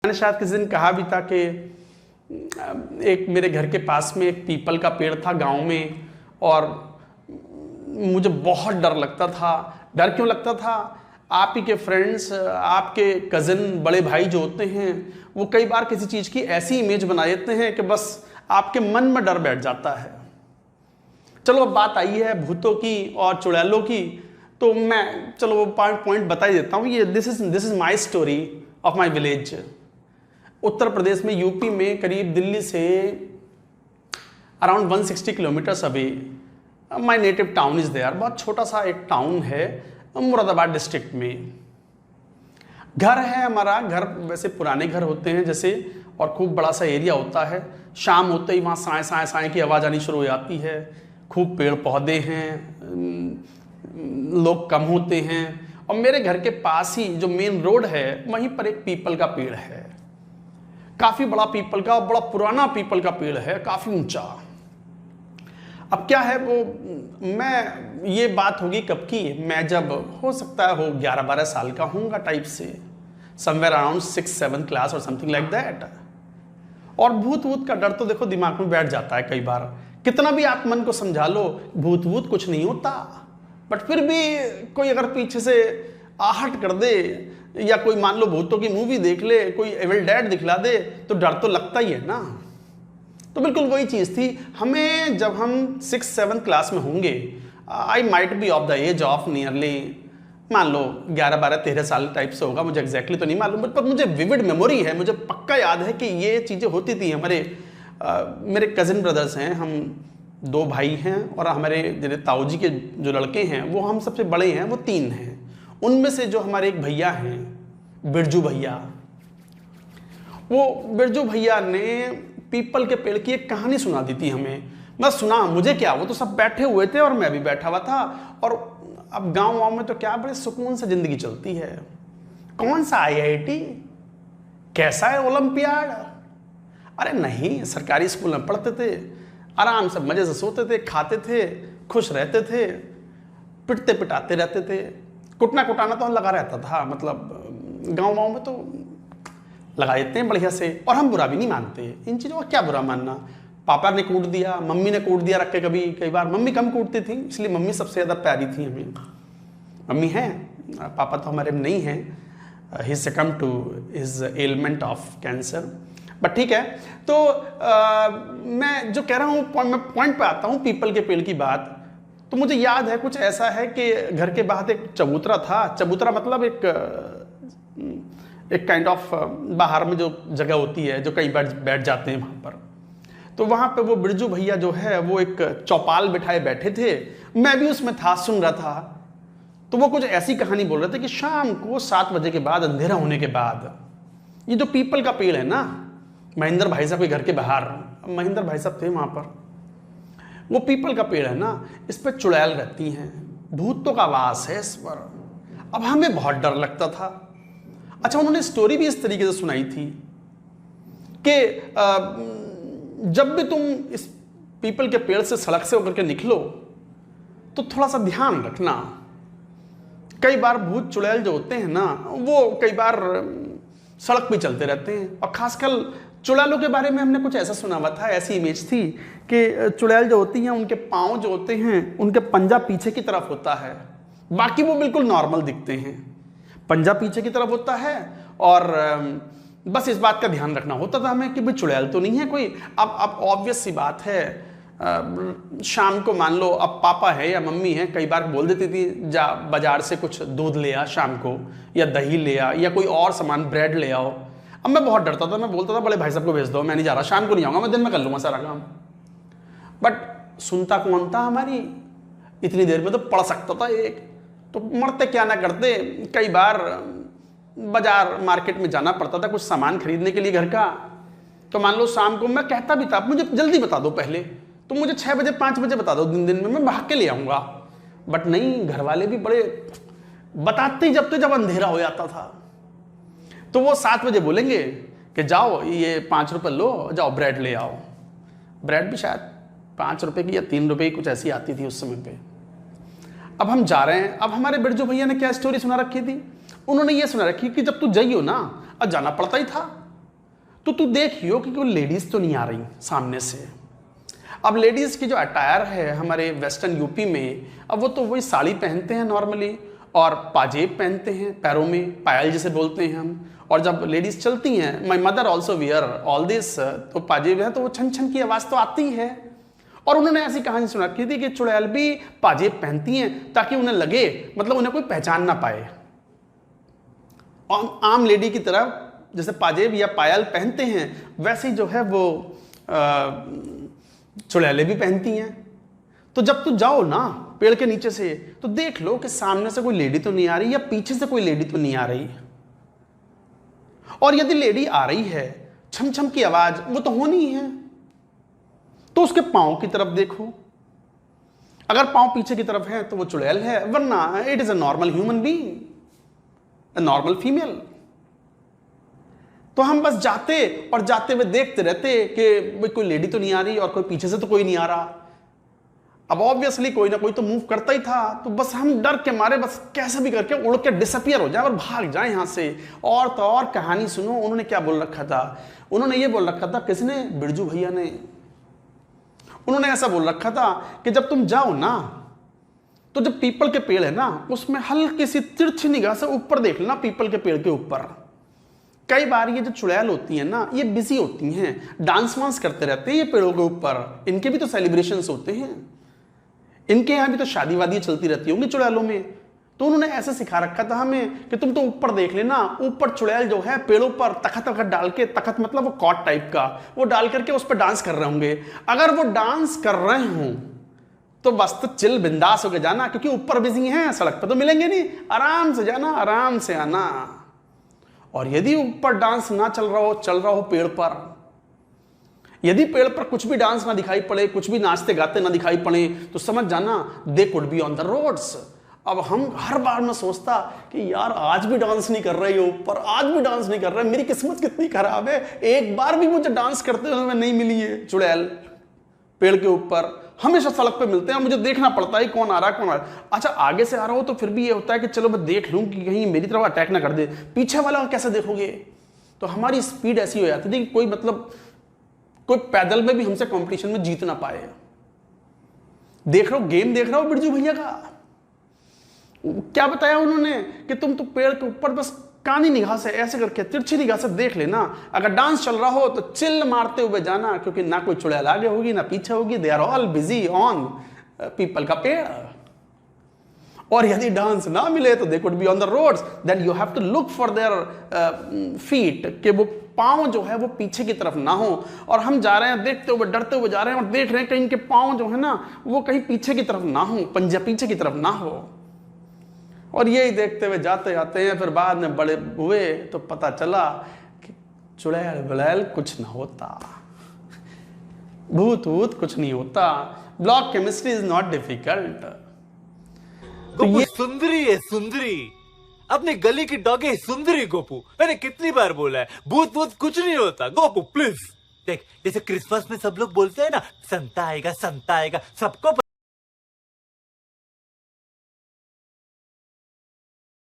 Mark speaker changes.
Speaker 1: मैंने शायद किसी दिन कहा भी था कि एक मेरे घर के पास में एक पीपल का पेड़ था गांव में, और मुझे बहुत डर लगता था। डर क्यों लगता था? आप ही के फ्रेंड्स, आपके कज़न, बड़े भाई जो होते हैं, वो कई बार किसी चीज़ की ऐसी इमेज बना देते हैं कि बस आपके मन में डर बैठ जाता है। चलो अब बात आई है भूतों की और चुड़ैलों की, तो मैं चलो वो पॉइंट बता ही देता हूँ। ये this is my story of my village. Uttar Pradesh में, यूपी में, करीब दिल्ली से around 160 kilometres away my native town is there. बहुत छोटा सा एक टाउन है मुरादाबाद डिस्ट्रिक्ट में। घर है हमारा। घर वैसे पुराने घर होते हैं जैसे, और खूब बड़ा सा एरिया होता है। शाम होते ही वहाँ साए साए साए की आवाज़ आनी शुरू हो जाती है। खूब पेड़ पौधे हैं, लोग कम होते हैं, और मेरे घर के पास ही जो मेन रोड है वहीं पर एक पीपल का पेड़ है। काफ़ी बड़ा पीपल का, बड़ा पुराना पीपल का पेड़ है, काफ़ी ऊंचा। अब क्या है वो, मैं ये बात होगी कब की, मैं जब हो सकता है हो 11-12 साल का होऊंगा टाइप से, समवेयर अराउंड 6-7 क्लास और समथिंग लाइक दैट। और भूत वूत का डर तो देखो दिमाग में बैठ जाता है कई बार। कितना भी आप मन को समझा लो भूत वूत कुछ नहीं होता, बट फिर भी कोई अगर पीछे से आहट कर दे, या कोई मान लो भूतों की मूवी देख ले, कोई एविल डेड दिखला दे, तो डर तो लगता ही है ना। तो बिल्कुल वही चीज़ थी हमें जब हम 6-7 क्लास में होंगे। I might be of the age of nearly, मान लो 11-12-13 साल टाइप से होगा, मुझे एग्जैक्टली तो नहीं मालूम, पर मुझे विविड मेमोरी है, मुझे पक्का याद है कि ये चीज़ें होती थी। मेरे कज़न ब्रदर्स हैं, हम 2 भाई हैं, और हमारे जो ताऊ जी के जो लड़के हैं वो हम सबसे बड़े हैं, वो 3 हैं। उनमें से जो हमारे एक भैया हैं, बिरजू भैया, वो बिरजू भैया ने पीपल के पेड़ की एक कहानी सुना दी थी हमें। बस सुना, मुझे क्या, वो तो सब बैठे हुए थे और मैं भी बैठा हुआ था। और अब गांव में तो क्या बड़े सुकून से जिंदगी चलती है। कौन सा IIT, कैसा है ओलंपियाड, अरे नहीं, सरकारी स्कूल में पढ़ते थे, आराम से मजे से सोते थे, खाते थे, खुश रहते थे, पिटते पिटाते रहते थे। कुटना कुटाना तो लगा रहता था, मतलब गांव में तो लगा देते हैं बढ़िया से। और हम बुरा भी नहीं मानते इन चीज़ों का, क्या बुरा मानना। पापा ने कूट दिया, मम्मी ने कूट दिया रख के, कई बार मम्मी कम कूटती थी, इसलिए मम्मी सबसे ज़्यादा प्यारी थी हमें। मम्मी हैं, पापा तो हमारे नहीं हैं, he succumb to his element of cancer, but ठीक है। तो मैं जो कह रहा हूँ, मैं पॉइंट पे आता हूँ, पीपल के पेड़ की बात। तो मुझे याद है कुछ ऐसा है कि घर के बाहर एक चबूतरा था। चबूतरा मतलब एक काइंड ऑफ बाहर में जो जगह होती है, जो कई बार बैठ जाते हैं वहाँ पर। तो वहाँ पे वो बिरजू भैया जो है वो एक चौपाल बिठाए बैठे थे, मैं भी उसमें था, सुन रहा था। तो वो कुछ ऐसी कहानी बोल रहे थे कि शाम को 7 बजे के बाद, अंधेरा होने के बाद, ये जो पीपल का पेड़ है ना, महेंद्र भाई साहब के घर के बाहर, महेंद्र भाई साहब थे वहाँ पर, वो पीपल का पेड़ है ना, इस पर चुड़ैल रहती हैं, भूतों का वास है इस पर। अब हमें बहुत डर लगता था। अच्छा, उन्होंने स्टोरी भी इस तरीके से सुनाई थी कि जब भी तुम इस पीपल के पेड़ से सड़क से होकर के निकलो तो थोड़ा सा ध्यान रखना। कई बार भूत चुड़ैल जो होते हैं ना, वो कई बार सड़क पे चलते रहते हैं। और खासकर चुड़ैलों के बारे में हमने कुछ ऐसा सुना हुआ था, ऐसी इमेज थी कि चुड़ैल जो होती हैं उनके पाँव जो होते हैं, उनके पंजा पीछे की तरफ होता है, बाकी वो बिल्कुल नॉर्मल दिखते हैं। पंजा पीछे की तरफ होता है, और बस इस बात का ध्यान रखना होता था हमें कि भाई चुड़ैल तो नहीं है कोई। अब ऑब्वियस सी बात है, शाम को मान लो अब पापा है या मम्मी है, कई बार बोल देती थी जा बाजार से कुछ दूध ले आ शाम को, या दही ले आ, या कोई और सामान, ब्रेड ले आओ। अब मैं बहुत डरता था, मैं बोलता था बड़े भाई साहब को भेज दो, मैं नहीं जा रहा, शाम को नहीं आऊँगा, मैं दिन में कर लूँगा सारा काम। बट सुनता कौन था हमारी, इतनी देर में तो पढ़ सकता था एक, तो मरते क्या ना करते। कई बार बाजार मार्केट में जाना पड़ता था कुछ सामान खरीदने के लिए घर का। तो मान लो शाम को मैं कहता भी था मुझे जल्दी बता दो पहले, तो मुझे 6 बजे 5 बजे बता दो, दिन में मैं भाग के ले आऊँगा। बट नहीं, घर वाले भी बड़े बताते ही जब अंधेरा हो जाता था। तो वो 7 बजे बोलेंगे कि जाओ ये 5 रुपये लो, जाओ ब्रेड ले आओ। ब्रेड भी शायद 5 रुपये की या 3 रुपये की कुछ ऐसी आती थी उस समय पे। अब हम जा रहे हैं। अब हमारे बिरजू भैया ने क्या स्टोरी सुना रखी थी, उन्होंने ये सुना रखी कि जब तू जाइयो ना, अब जाना पड़ता ही था, तो तू देखियो कि कोई लेडीज तो नहीं आ रही सामने से। अब लेडीज की जो अटायर है हमारे वेस्टर्न यूपी में, अब वो तो वही साड़ी पहनते हैं नॉर्मली, और पाजेब पहनते हैं, पैरों में पायल जिसे बोलते हैं हम। और जब लेडीज चलती हैं, my mother also wear all this, तो पाजेब है तो वो छन छन की आवाज तो आती है। और उन्होंने ऐसी कहानी सुना रखी थी कि चुड़ैल भी पाजेब पहनती हैं ताकि उन्हें लगे, मतलब उन्हें कोई पहचान ना पाए। और आम लेडी की तरह जैसे पाजेब या पायल पहनते हैं, वैसे ही जो है वो चुड़ैलें भी पहनती हैं। तो जब तू जाओ ना पेड़ के नीचे से, तो देख लो कि सामने से कोई लेडी तो नहीं आ रही या पीछे से कोई लेडी तो नहीं आ रही। और यदि लेडी आ रही है, छम छम की आवाज वो तो होनी है, तो उसके पांव की तरफ देखो। अगर पांव पीछे की तरफ है तो वो चुड़ैल है, वरना it is a normal human being, a normal female. तो हम बस जाते और जाते हुए देखते रहते कि कोई लेडी तो नहीं आ रही और कोई पीछे से तो कोई नहीं आ रहा। अब ऑब्वियसली कोई ना कोई तो मूव करता ही था, तो बस हम डर के मारे बस कैसे भी करके उड़ के डिसअपियर हो जाए और भाग जाए यहां से। और तो और कहानी सुनो, उन्होंने क्या बोल रखा था, उन्होंने ये बोल रखा था, किसने, बिरजू भैया ने, उन्होंने ऐसा बोल रखा था कि जब तुम जाओ ना, तो जब पीपल के पेड़ है ना, उसमें हल्की सी तिरछी निगाह से ऊपर देख लेना, पीपल के पेड़ के ऊपर। कई बार ये जो चुड़ैल होती है ना, ये बिजी होती हैं, डांस वांस करते रहते हैं ये पेड़ों के ऊपर। इनके भी तो सेलिब्रेशंस होते हैं, इनके यहाँ भी तो शादी वादी चलती रहती होंगी चुड़ैलों में। तो उन्होंने ऐसे सिखा रखा था हमें कि तुम तो ऊपर देख लेना, ऊपर चुड़ैल जो है पेड़ों पर तखत वखत डाल के, तखत मतलब वो कॉट टाइप का, वो डाल करके उस पर डांस कर रहे होंगे। अगर वो डांस कर रहे हों तो बस तो चिल बिंदास होके जाना, क्योंकि ऊपर बिजी हैं, सड़क पर तो मिलेंगे नहीं, आराम से जाना आराम से आना। और यदि ऊपर डांस ना चल रहा हो पेड़ पर, यदि पेड़ पर कुछ भी डांस ना दिखाई पड़े, कुछ भी नाचते गाते ना दिखाई पड़े, तो समझ जाना they could be on the roads. अब हम हर बार मैं सोचता कि यार आज भी डांस नहीं कर रहे ऊपर, आज भी डांस नहीं कर रहे, मेरी किस्मत कितनी खराब है, एक बार भी मुझे डांस करते हुए नहीं मिली है चुड़ैल पेड़ के ऊपर। हमेशा सड़क पे मिलते हैं, मुझे देखना पड़ता है कौन आ रहा है कौन आ रहा है। अच्छा आगे से आ रहा हो तो फिर भी ये होता है कि चलो मैं देख लूं कि कहीं मेरी तरफ अटैक ना कर दे, पीछे वाला कैसे देखोगे। तो हमारी स्पीड ऐसी हो जाती थी कि कोई मतलब कोई पैदल में भी हमसे कंपटीशन में जीत ना पाए। देख रहा हो गेम देख रहा हो बिरजू भैया का, क्या बताया उन्होंने कि तुम तो पेड़ के ऊपर बस कानी निगाह से ऐसे करके तिरछी निगाह से देख लेना, अगर डांस चल रहा हो तो चिल मारते हुए जाना, क्योंकि ना कोई चुड़ैल आगे होगी ना पीछे होगी, they are all busy on पीपल का पेड़। और यदि डांस ना मिले तो they could be on the roads, then you have to look for their feet, कि वो पांव जो है वो पीछे की तरफ ना हो। और हम जा रहे हैं देखते हुए डरते हुए जा रहे हैं और देख रहे हैं कहीं इनके पांव जो है ना वो कहीं पीछे की तरफ ना हो, पंजा पीछे की तरफ ना हो। और यही देखते हुए जाते जाते हैं, फिर बाद में बड़े हुए तो पता चला कि चुड़ैल बुड़ैल कुछ ना होता, भूत वूत कुछ नहीं होता। Block chemistry is not difficult.
Speaker 2: तो ये सुंदरी है, सुंदरी अपनी गली की डॉगी है, सुंदरी गोपू। मैंने कितनी बार बोला है भूत वूत कुछ नहीं होता, गोपू प्लीज। देख जैसे क्रिसमस में सब लोग बोलते हैं ना, संता आएगा संता आएगा, सबको